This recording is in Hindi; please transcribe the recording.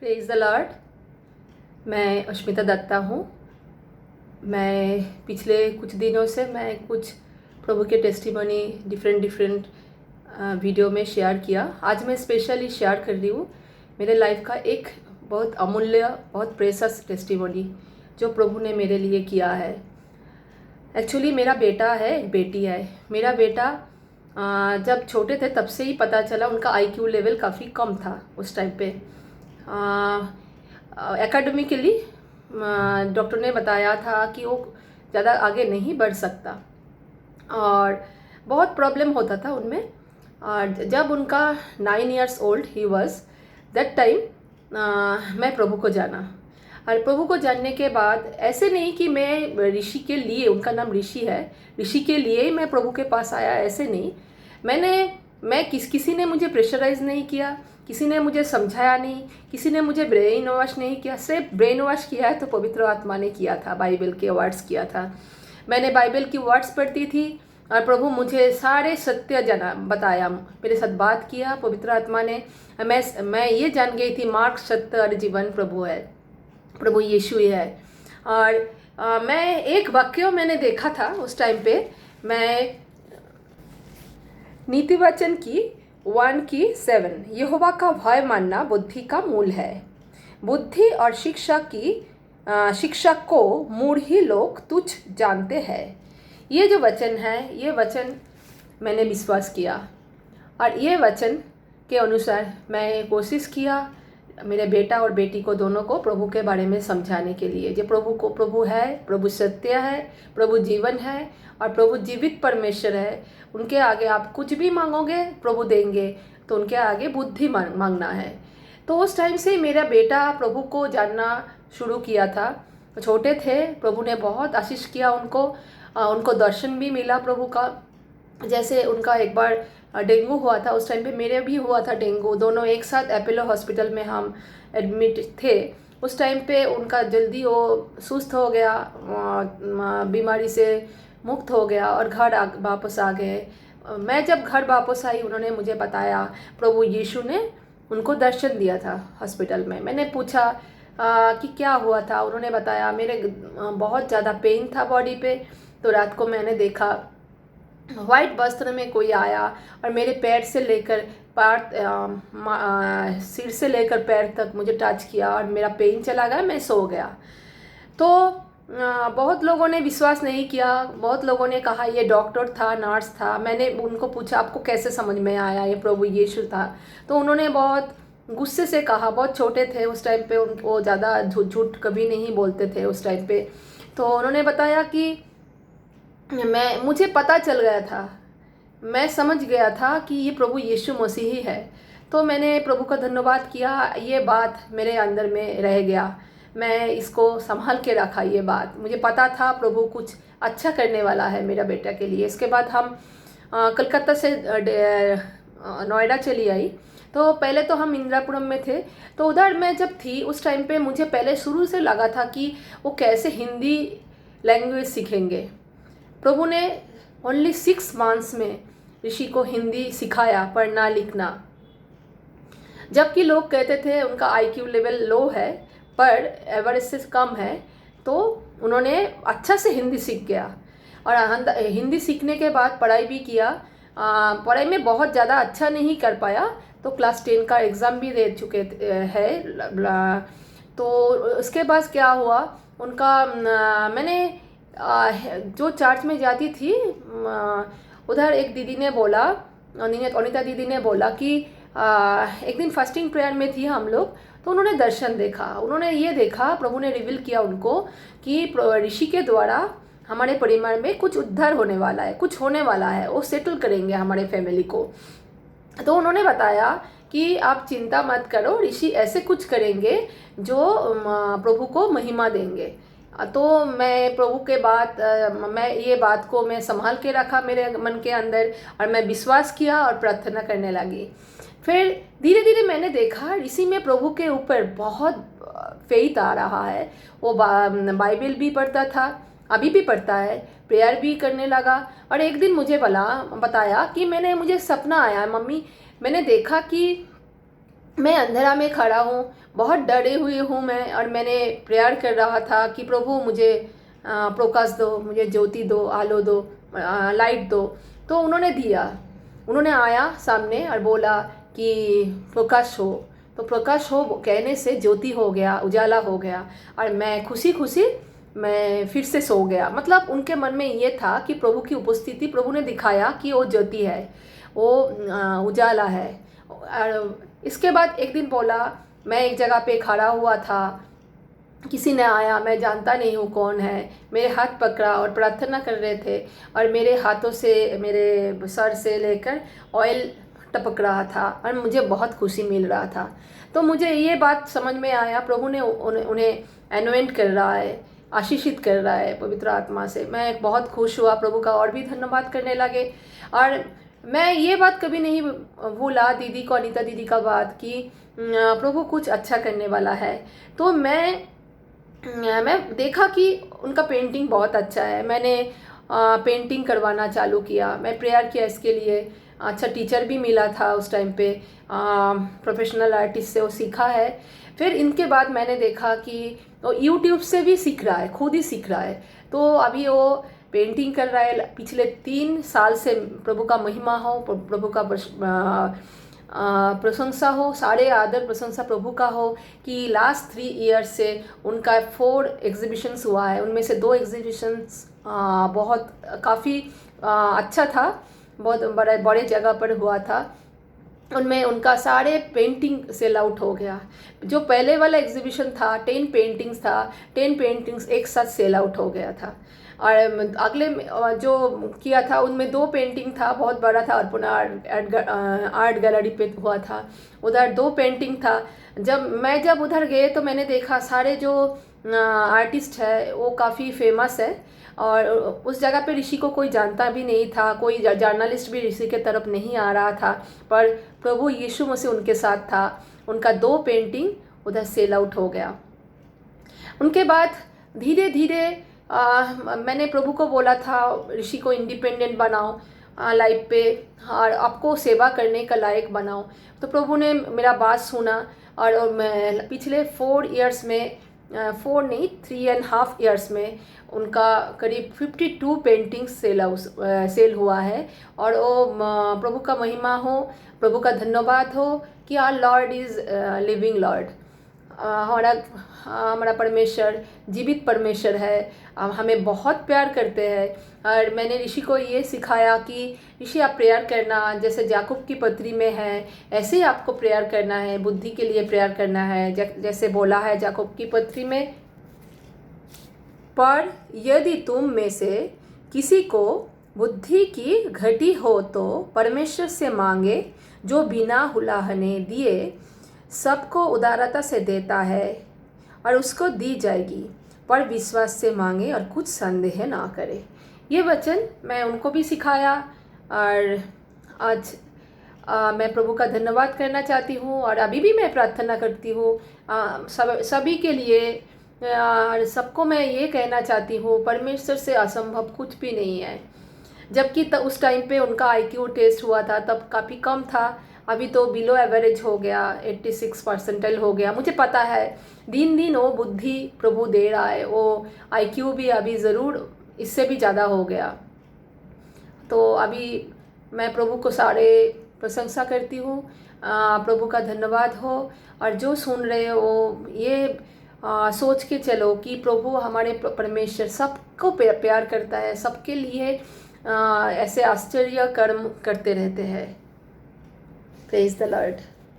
Praise the Lord. मैं अश्मिता दत्ता हूँ। मैं पिछले कुछ दिनों से मैं कुछ प्रभु के टेस्टिमनी डिफरेंट वीडियो में शेयर किया। आज मैं स्पेशली शेयर कर रही हूँ मेरे लाइफ का एक बहुत अमूल्य, बहुत प्रेशस टेस्टिमनी जो प्रभु ने मेरे लिए किया है। एक्चुअली मेरा बेटा है, एक बेटी है। मेरा बेटा जब छोटे थे तब से ही पता चला उनका आईक्यू लेवल काफ़ी कम था उस टाइम पे। एकेडमिकली डॉक्टर ने बताया था कि वो ज़्यादा आगे नहीं बढ़ सकता और बहुत प्रॉब्लम होता था उनमें। और जब उनका 9 years old he was that time मैं प्रभु को जाना। और प्रभु को जानने के बाद ऐसे नहीं कि मैं ऋषि के लिए, उनका नाम ऋषि है, ऋषि के लिए ही मैं प्रभु के पास आया, ऐसे नहीं। मैं किसी ने मुझे प्रेशराइज नहीं किया, किसी ने मुझे समझाया नहीं, किसी ने मुझे ब्रेन वॉश नहीं किया। सिर्फ ब्रेन वॉश किया है तो पवित्र आत्मा ने किया था, बाइबल के वर्ड्स किया था। मैंने बाइबल की वर्ड्स पढ़ती थी और प्रभु मुझे सारे सत्य जना बताया, मेरे साथ बात किया पवित्र आत्मा ने। मैं ये जान गई थी मार्ग, सत्य और जीवन प्रभु है, प्रभु यीशु ही है। और मैं एक वाक्य मैंने देखा था उस टाइम पे। मैं नीति वचन की 1:7, यहोवा का भय मानना बुद्धि का मूल है। बुद्धि और शिक्षा को मूढ़ लोग तुच्छ जानते हैं। ये जो वचन है, ये वचन मैंने विश्वास किया और ये वचन के अनुसार मैं कोशिश किया मेरे बेटा और बेटी को, दोनों को प्रभु के बारे में समझाने के लिए। जो प्रभु है, प्रभु सत्य है, प्रभु जीवन है और प्रभु जीवित परमेश्वर है। उनके आगे आप कुछ भी मांगोगे प्रभु देंगे, तो उनके आगे बुद्धि मांगना है। तो उस टाइम से मेरा बेटा प्रभु को जानना शुरू किया था। छोटे थे, प्रभु ने बहुत आशीष किया उनको दर्शन भी मिला प्रभु का। जैसे उनका एक बार डेंगू हुआ था, उस टाइम पे मेरे भी हुआ था डेंगू। दोनों एक साथ अपोलो हॉस्पिटल में हम एडमिट थे। उस टाइम पे उनका जल्दी वो सुस्त हो गया, बीमारी से मुक्त हो गया और घर वापस आ गए। मैं जब घर वापस आई, उन्होंने मुझे बताया प्रभु यीशु ने उनको दर्शन दिया था हॉस्पिटल में। मैंने पूछा कि क्या हुआ था। उन्होंने बताया मेरे बहुत ज़्यादा पेन था बॉडी पे। तो रात को मैंने देखा वाइट वस्त्र में कोई आया और मेरे पैर से लेकर सिर से लेकर पैर तक मुझे टच किया और मेरा पेन चला गया, मैं सो गया। तो बहुत लोगों ने विश्वास नहीं किया, बहुत लोगों ने कहा ये डॉक्टर था, नर्स था। मैंने उनको पूछा आपको कैसे समझ में आया ये प्रभु यीशु था? तो उन्होंने बहुत गुस्से से कहा, बहुत छोटे थे उस टाइम पे, वो ज़्यादा झूठ कभी नहीं बोलते थे उस टाइम पे। तो उन्होंने बताया कि मुझे पता चल गया था, मैं समझ गया था कि ये प्रभु यीशु मसीह ही है। तो मैंने प्रभु का धन्यवाद किया, ये बात मेरे अंदर में रह गया, मैं इसको संभाल के रखा। ये बात मुझे पता था प्रभु कुछ अच्छा करने वाला है मेरा बेटा के लिए। इसके बाद हम कलकत्ता से नोएडा चली आई। तो पहले तो हम इंदिरापुरम में थे। तो उधर मैं जब थी उस टाइम पे मुझे पहले शुरू से लगा था कि वो कैसे हिंदी लैंग्वेज सीखेंगे। प्रभु ने ओनली 6 months में ऋषि को हिंदी सिखाया, पढ़ना लिखना। जबकि लोग कहते थे उनका आईक्यू लेवल लो है पर एवरेज से कम है, तो उन्होंने अच्छा से हिंदी सीख गया। और हिंदी सीखने के बाद पढ़ाई भी किया। पढ़ाई में बहुत ज़्यादा अच्छा नहीं कर पाया, तो क्लास 10 का एग्ज़ाम भी दे चुके हैं। तो उसके बाद क्या हुआ उनका, मैंने जो चर्च में जाती थी उधर एक दीदी ने बोला, अनिता दीदी ने बोला कि एक दिन फास्टिंग प्रेयर में थी हम लोग, तो उन्होंने दर्शन देखा। उन्होंने ये देखा, प्रभु ने रिवील किया उनको कि ऋषि के द्वारा हमारे परिवार में कुछ उद्धार होने वाला है, कुछ होने वाला है, वो सेटल करेंगे हमारे फैमिली को। तो उन्होंने बताया कि आप चिंता मत करो, ऋषि ऐसे कुछ करेंगे जो प्रभु को महिमा देंगे। तो मैं प्रभु के मैं ये बात को मैं संभाल के रखा मेरे मन के अंदर और मैं विश्वास किया और प्रार्थना करने लगी। फिर धीरे धीरे मैंने देखा ऋषि में प्रभु के ऊपर बहुत फेथ आ रहा है। वो बाइबल भी पढ़ता था, अभी भी पढ़ता है, प्रेयर भी करने लगा। और एक दिन मुझे बताया कि मुझे सपना आया, मम्मी मैंने देखा कि मैं अंधेरा में खड़ा हूँ, बहुत डरे हुए हूँ मैं, और मैंने प्रेयर कर रहा था कि प्रभु मुझे प्रकाश दो, मुझे ज्योति दो, आलो दो, लाइट दो। तो उन्होंने दिया। उन्होंने आया सामने और बोला कि प्रकाश हो। तो प्रकाश हो कहने से ज्योति हो गया, उजाला हो गया, और मैं खुशी खुशी मैं फिर से सो गया। मतलब उनके मन में ये था कि प्रभु की उपस्थिति, प्रभु ने दिखाया कि वो ज्योति है, वो उजाला है। और इसके बाद एक दिन बोला, मैं एक जगह पे खड़ा हुआ था, किसी ने आया, मैं जानता नहीं हूँ कौन है, मेरे हाथ पकड़ा और प्रार्थना कर रहे थे, और मेरे हाथों से, मेरे सर से लेकर ऑयल टपक रहा था, और मुझे बहुत खुशी मिल रहा था। तो मुझे ये बात समझ में आया, प्रभु ने उन्हें एनोइंट कर रहा है, आशीषित कर रहा है पवित्र आत्मा से। मैं बहुत खुश हुआ, प्रभु का और भी धन्यवाद करने लगे। और मैं ये बात कभी नहीं भूला दीदी को, अनीता दीदी का बात, कि प्रभु कुछ अच्छा करने वाला है। तो मैं देखा कि उनका पेंटिंग बहुत अच्छा है। मैंने पेंटिंग करवाना चालू किया, मैं प्रेयर किया इसके लिए। अच्छा टीचर भी मिला था उस टाइम पे, प्रोफेशनल आर्टिस्ट से वो सीखा है। फिर इनके बाद मैंने देखा कि वो यूट्यूब से भी सीख रहा है, खुद ही सीख रहा है। तो अभी वो पेंटिंग कर रहा है पिछले 3 साल से। प्रभु का महिमा हो, प्रभु का प्रशंसा हो, सारे आदर प्रशंसा प्रभु का हो कि लास्ट 3 ईयर्स से उनका 4 एग्जीबिशंस हुआ है। उनमें से 2 एग्जीबिशंस बहुत काफ़ी अच्छा था, बहुत बड़े जगह पर हुआ था। उनमें उनका सारे पेंटिंग सेल आउट हो गया। जो पहले वाला एग्जीबिशन था 10 पेंटिंग्स था, 10 पेंटिंग्स एक साथ सेल आउट हो गया था। और अगले जो किया था उनमें 2 पेंटिंग था, बहुत बड़ा था, अर्पणा आर्ट गैलरी पे हुआ था, उधर 2 पेंटिंग था। जब उधर गए तो मैंने देखा सारे जो आर्टिस्ट है वो काफ़ी फेमस है, और उस जगह पे ऋषि को कोई जानता भी नहीं था, कोई जर्नलिस्ट भी ऋषि के तरफ नहीं आ रहा था, पर प्रभु यीशु मसीह उनके साथ था। उनका 2 पेंटिंग उधर सेल आउट हो गया। उनके बाद धीरे धीरे मैंने प्रभु को बोला था, ऋषि को इंडिपेंडेंट बनाओ लाइफ पे, और आपको सेवा करने का लायक बनाओ। तो प्रभु ने मेरा बात सुना, और मैं पिछले 4 ईयर्स में, 4 नहीं 3.5 ईयर्स में उनका करीब 52 पेंटिंग्स सेल हुआ है। और वो प्रभु का महिमा हो, प्रभु का धन्यवाद हो कि our lord is living lord. हमारा परमेश्वर जीवित परमेश्वर है, हमें बहुत प्यार करते हैं। और मैंने ऋषि को ये सिखाया कि ऋषि आप प्रेयर करना, जैसे याकूब की पत्री में है ऐसे ही आपको प्रेयर करना है, बुद्धि के लिए प्रेयर करना है। जैसे बोला है याकूब की पत्री में, पर यदि तुम में से किसी को बुद्धि की घटी हो तो परमेश्वर से मांगे, जो बिना हुलाहने दिए सबको उदारता से देता है, और उसको दी जाएगी, पर विश्वास से मांगे और कुछ संदेह ना करे। ये वचन मैं उनको भी सिखाया, और आज मैं प्रभु का धन्यवाद करना चाहती हूँ, और अभी भी मैं प्रार्थना करती हूँ सभी के लिए। और सबको मैं ये कहना चाहती हूँ, परमेश्वर से असंभव कुछ भी नहीं है। जबकि उस टाइम पे उनका IQ टेस्ट हुआ था तब काफ़ी कम था, अभी तो बिलो एवरेज हो गया, 86 परसेंटाइल हो गया। मुझे पता है दिन दिन वो बुद्धि प्रभु दे रहा है, वो IQ भी अभी ज़रूर इससे भी ज़्यादा हो गया। तो अभी मैं प्रभु को सारे प्रशंसा करती हूँ, प्रभु का धन्यवाद हो। और जो सुन रहे हो ये सोच के चलो कि प्रभु हमारे परमेश्वर सबको प्यार करता है, सबके लिए ऐसे आश्चर्य कर्म करते रहते हैं। Praise the Lord.